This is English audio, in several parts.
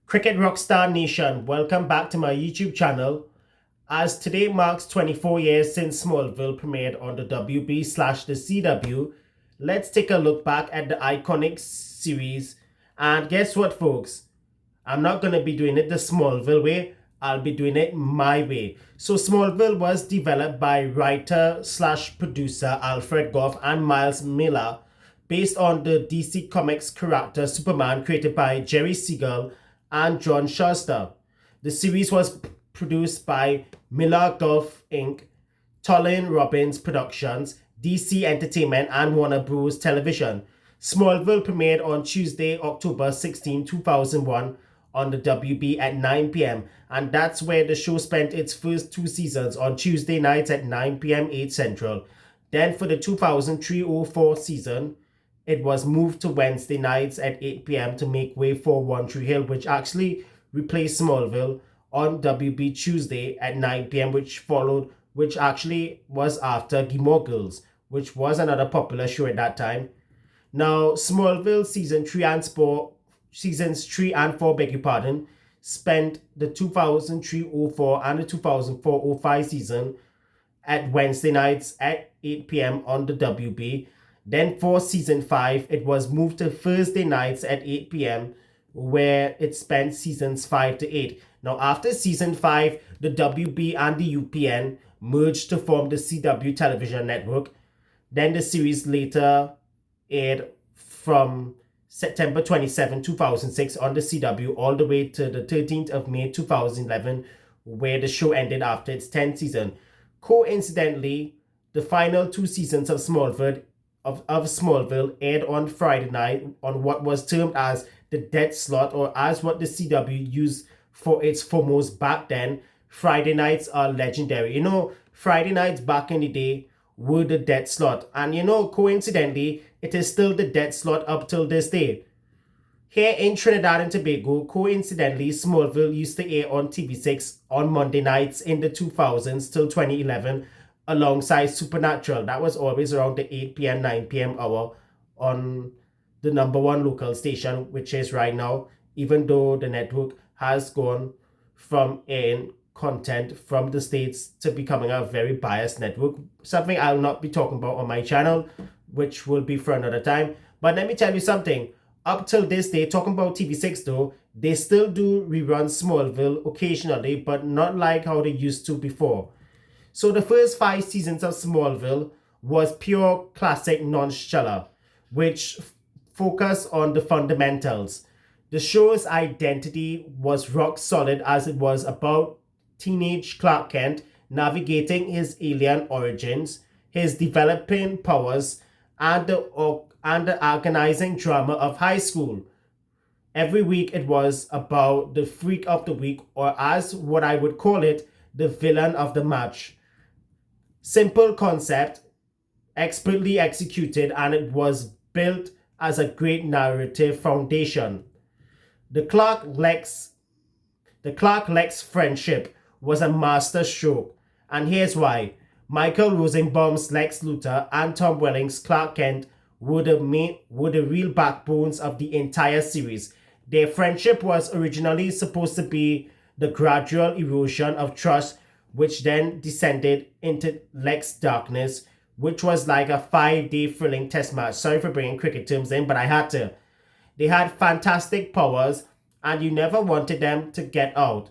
Cricket Rockstar Nation, welcome back to my YouTube channel. As today marks 24 years since Smallville premiered on the WB/the CW, let's take a look back at the iconic series. And guess what, folks? I'm not going to be doing it the Smallville way. I'll be doing it my way. So Smallville was developed by writer/producer Alfred Gough and Miles Miller, based on the DC Comics character Superman created by Jerry Siegel and John Shuster. The series was produced by Miller Gough Inc., Tollin Robbins Productions, DC Entertainment, and Warner Bros. Television. Smallville premiered on Tuesday, October 16, 2001 on the WB at 9 p.m. And that's where the show spent its first two seasons, on Tuesday nights at 9 p.m. 8 Central. Then for the 2003-04 season, it was moved to Wednesday nights at 8 p.m. to make way for One Tree Hill, which actually replaced Smallville on WB Tuesday at 9 p.m., which actually was after Gilmore Girls, which was another popular show at that time. Now, Smallville seasons 3 and 4, spent the 2003-04 and the 2004-05 season at Wednesday nights at 8 p.m. on the WB. Then for season 5, it was moved to Thursday nights at 8 p.m., where it spent seasons 5 to 8. Now, after season 5, the WB and the UPN merged to form the CW television network. Then the series later aired from September 27, 2006 on the CW all the way to the 13th of May 2011, where the show ended after its 10th season. Coincidentally, the final 2 seasons of Smallville aired on Friday night on what was termed as the dead slot, or as what the CW used for its foremost back then. Friday nights are legendary. Friday nights back in the day were the dead slot. And coincidentally, it is still the dead slot up till this day. Here in Trinidad and Tobago, coincidentally, Smallville used to air on TV6 on Monday nights in the 2000s till 2011, alongside Supernatural. That was always around the 8 p.m., 9 p.m. hour on the number 1 local station, which is right now, even though the network has gone from airing content from the States to becoming a very biased network. Something I'll not be talking about on my channel, which will be for another time. But let me tell you something. Up till this day, talking about TV6 though, they still do rerun Smallville occasionally, but not like how they used to before. So the first 5 seasons of Smallville was pure classic non-stellar, which focused on the fundamentals. The show's identity was rock solid, as it was about teenage Clark Kent navigating his alien origins, his developing powers, and the agonizing drama of high school. Every week it was about the freak of the week, or as what I would call it, the villain of the match. Simple concept, expertly executed, and it was built as a great narrative foundation. The Clark-Lex friendship was a master stroke, and here's why. Michael Rosenbaum's Lex Luthor and Tom Welling's Clark Kent were the real backbones of the entire series. Their friendship was originally supposed to be the gradual erosion of trust, which then descended into Lex Darkness, which was like a 5-day thrilling test match. Sorry for bringing cricket terms in, but I had to. They had fantastic powers, and you never wanted them to get out.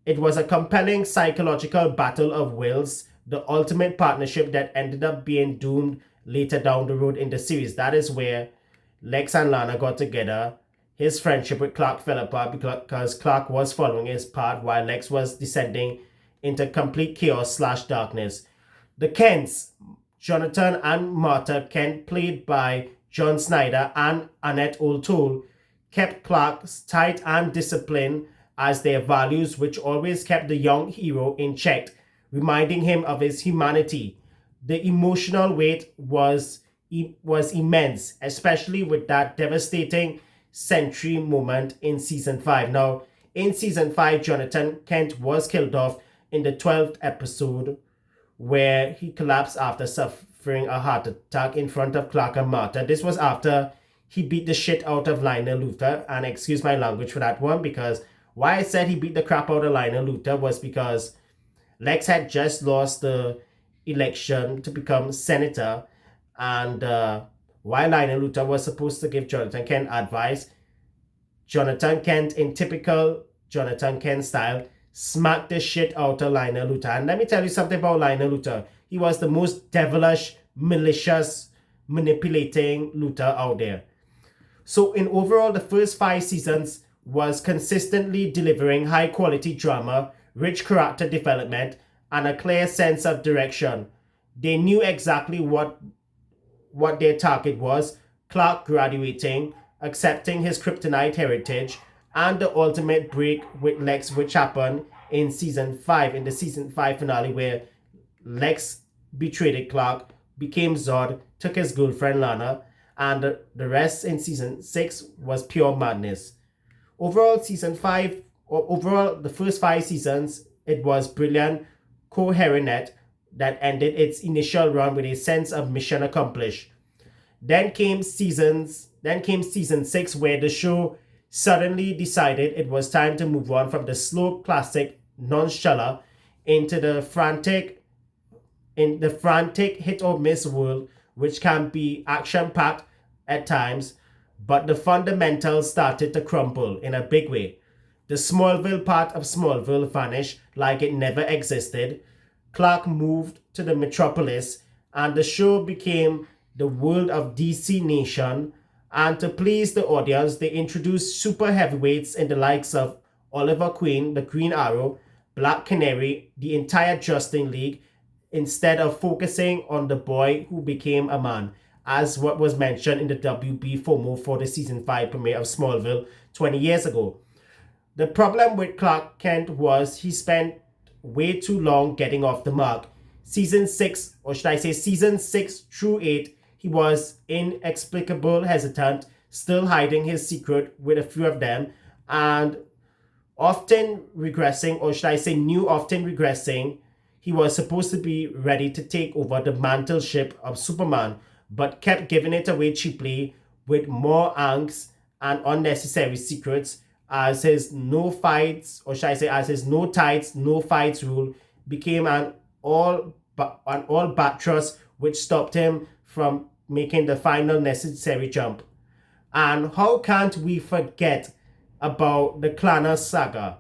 It was a compelling psychological battle of wills, the ultimate partnership that ended up being doomed later down the road in the series. That is where Lex and Lana got together. His friendship with Clark fell apart because Clark was following his path while Lex was descending into complete chaos/darkness. The Kents, Jonathan and Martha Kent, played by John Snyder and Annette O'Toole, kept Clark tight and disciplined as their values, which always kept the young hero in check, reminding him of his humanity. The emotional weight was immense, especially with that devastating Sentry moment in season 5. Now, in season 5, Jonathan Kent was killed off in the 12th episode, where he collapsed after suffering a heart attack in front of Clark and Martha. This was after he beat the shit out of Lionel Luthor. And excuse my language for that one, because why I said he beat the crap out of Lionel Luthor was because Lex had just lost the election to become senator, and while Lionel Luthor was supposed to give Jonathan Kent advice, Jonathan Kent, in typical Jonathan Kent style, smacked the shit out of Lionel Luthor. And let me tell you something about Lionel Luthor. He was the most devilish, malicious, manipulating Luthor out there. So in overall, the first 5 seasons was consistently delivering high quality drama, rich character development, and a clear sense of direction. They knew exactly what their target was: Clark graduating, accepting his kryptonite heritage, and the ultimate break with Lex, which happened in season 5, in the season 5 finale, where Lex betrayed Clark, became Zod, took his girlfriend Lana, and the rest in season 6 was pure madness. Overall, the first 5 seasons, it was brilliant, coherent, that ended its initial run with a sense of mission accomplished. Then came season 6, where the show suddenly decided it was time to move on from the slow classic nonchalant into the frantic hit or miss world, which can be action-packed at times, but the fundamentals started to crumble in a big way. The Smallville part of Smallville vanished like it never existed. Clark moved to the metropolis, and the show became the world of DC Nation. And to please the audience, they introduced super heavyweights in the likes of Oliver Queen, the Green Arrow, Black Canary, the entire Justice League, instead of focusing on the boy who became a man, as what was mentioned in the WB FOMO for the season 5 premiere of Smallville 20 years ago. The problem with Clark Kent was he spent way too long getting off the mark. Season 6 through 8, he was inexplicable, hesitant, still hiding his secret with a few of them, and often regressing, or should I say often regressing. He was supposed to be ready to take over the mantleship of Superman, but kept giving it away cheaply with more angst and unnecessary secrets, as his no fights, or should I say as his no tights, no fights rule became an all buttress, which stopped him from making the final necessary jump. And how can't we forget about the Klana saga,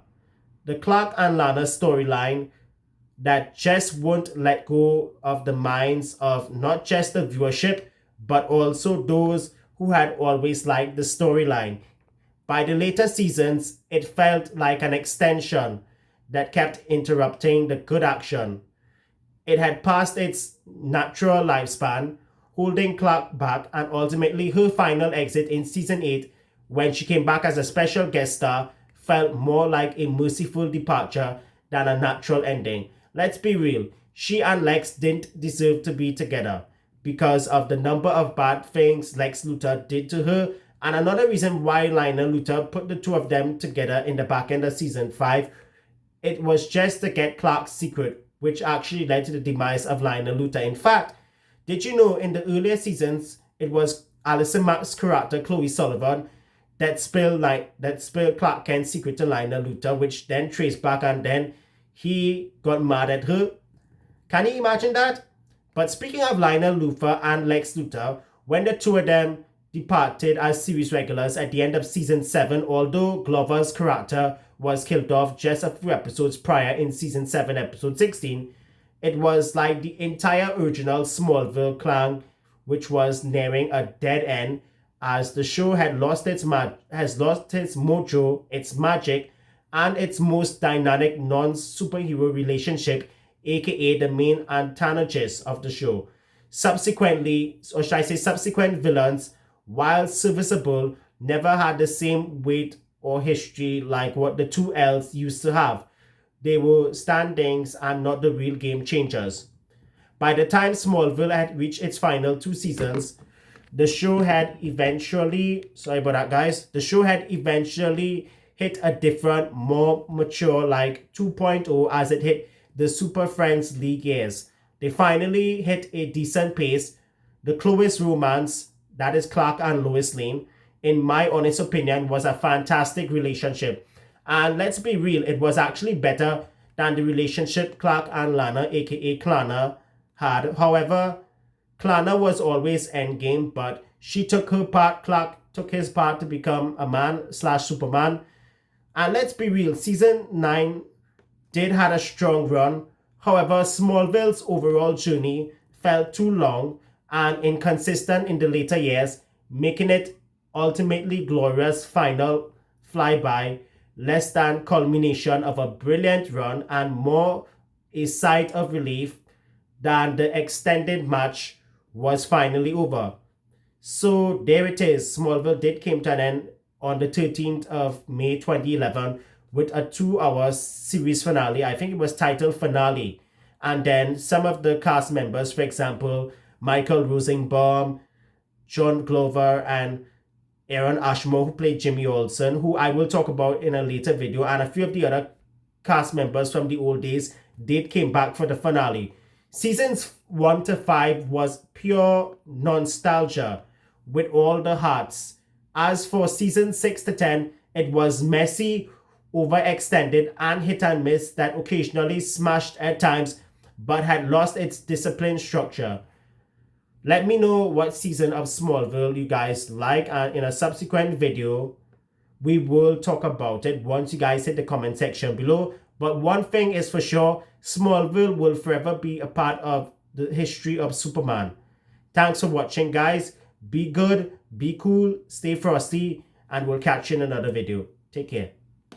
the Clark and Lana storyline that just won't let go of the minds of not just the viewership, but also those who had always liked the storyline. By the later seasons, it felt like an extension that kept interrupting the good action. It had passed its natural lifespan, holding Clark back, and ultimately her final exit in season 8, when she came back as a special guest star, felt more like a merciful departure than a natural ending. Let's be real, she and Lex didn't deserve to be together because of the number of bad things Lex Luthor did to her, and another reason why Lionel Luthor put the two of them together in the back end of season 5, it was just to get Clark's secret, which actually led to the demise of Lionel Luthor. In fact, did you know in the earlier seasons, it was Alison Mack's character, Chloe Sullivan, that spilled Clark Kent's secret to Lionel Luthor, which then traced back, and then he got mad at her. Can you imagine that? But speaking of Lionel Luthor and Lex Luthor, when the two of them departed as series regulars at the end of season 7, although Glover's character was killed off just a few episodes prior in season 7, episode 16, it was like the entire original Smallville clan, which was nearing a dead end, as the show had lost its mojo, its magic, and its most dynamic non-superhero relationship, aka the main antagonist of the show. Subsequent villains, while serviceable, never had the same weight or history like what the two L's used to have. They were stand-ins and not the real game changers. By the time Smallville had reached its final 2 seasons, the show had eventually hit a different, more mature like 2.0 as it hit the Super Friends League years. They finally hit a decent pace. The Clovis romance, that is Clark and Lois Lane, in my honest opinion, was a fantastic relationship. And let's be real, it was actually better than the relationship Clark and Lana, aka Klana, had. However, Klana was always endgame, but she took her part, Clark took his part to become a man slash Superman. And let's be real, season 9 did had a strong run. However, Smallville's overall journey felt too long and inconsistent in the later years, making it ultimately glorious final flyby, less than culmination of a brilliant run and more a sight of relief than the extended match was finally over. So there it is. Smallville did came to an end on the 13th of May 2011 with a 2-hour series finale. I think it was titled Finale. And then some of the cast members, for example, Michael Rosenbaum, John Glover, and Aaron Ashmore, who played Jimmy Olsen, who I will talk about in a later video, and a few of the other cast members from the old days did came back for the finale. Seasons 1 to 5 was pure nostalgia with all the hearts. As for season 6 to 10, it was messy, overextended, and hit and miss that occasionally smashed at times but had lost its disciplined structure. Let me know what season of Smallville you guys like, and in a subsequent video, we will talk about it once you guys hit the comment section below. But one thing is for sure, Smallville will forever be a part of the history of Superman. Thanks for watching, guys. Be good, be cool, stay frosty, and we'll catch you in another video. Take care.